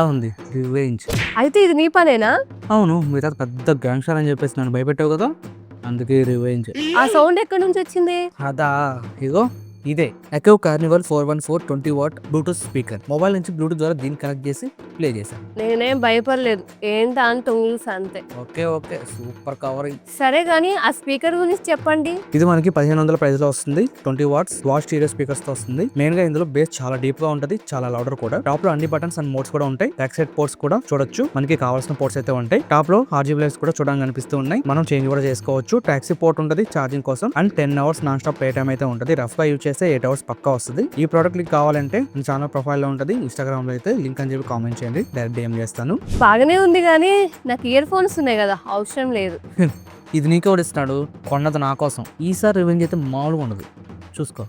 ఎలా ఉంది రివెంజ్? అయితే ఇది నీ పనేనా? అవును, మిగతా పెద్ద గ్యాంగ్స్టర్ అని చెప్పేసి నన్ను భయపెట్టావు కదా, అందుకే రివెంజ్. ఆ సౌండ్ ఎక్కడి నుంచి వచ్చింది? అదా, ఇగో ఇదే eco carnival 414 20 watt Bluetooth speaker. Mobile నుంచి బ్లూటూత్ ద్వారా దీన్ని కనెక్ట్ చేసి ప్లే చేశాను. నేనేం భయపడలేదు, ఏంటా అని తొంగిల్స్ అంతే. Okay okay, super covering. సరే గానీ ఆ స్పీకర్ గురించి చెప్పండి. ఇది మనకి 1500 ప్రైస్ లో వస్తుంది. 20 వాట్స్ వాచ్ స్టీరియో స్పీకర్స్ తో వస్తుంది. మెయిన్ గా ఇందులో బేస్ చాలా డీప్ గా ఉంటది, చాలా లౌడర్ కూడా. టాప్ లో అన్ని బటన్స్ అండ్ మోడ్స్ కూడా ఉంటాయి. బ్యాక్ సైడ్ పోర్ట్స్ కూడా చూడొచ్చు, మనకి కావాల్సిన పోర్ట్స్ అయితే ఉంటాయి. టాప్ లో RGB లైట్స్ కూడా చూడడానికి కనిపిస్తూ ఉన్నాయి. మనం చేంజ్ కూడా చేసుకోవచ్చు. టాక్సీ పోర్ట్ ఉంటది ఛార్జింగ్ కోసం, and 10 hours non stop play time అయితే ఉంటది. రఫ్ గా యూజ్ చేస్తే 8 అవర్స్ పక్కా వస్తుంది. ఈ ప్రోడక్ట్ లింక్ కావాలంటే మీ ఛానల్ ప్రొఫైల్ లో ఉంటది, ఇన్స్టాగ్రామ్ లో అయితే లింక్ అని చెప్పి కామెంట్ చేయండి, డైరెక్ట్ DM చేస్తాను. బాగానే ఉంది కానీ నాకు ఇయర్ ఫోన్స్ ఉన్నాయి కదా, అవసరం లేదు. ఇది నీకెవడు ఇస్తున్నాడు? కొన్నది నా కోసం. ఈసారి రివెంజ్ అయితే మామూలుగా ఉండదు, చూసుకో.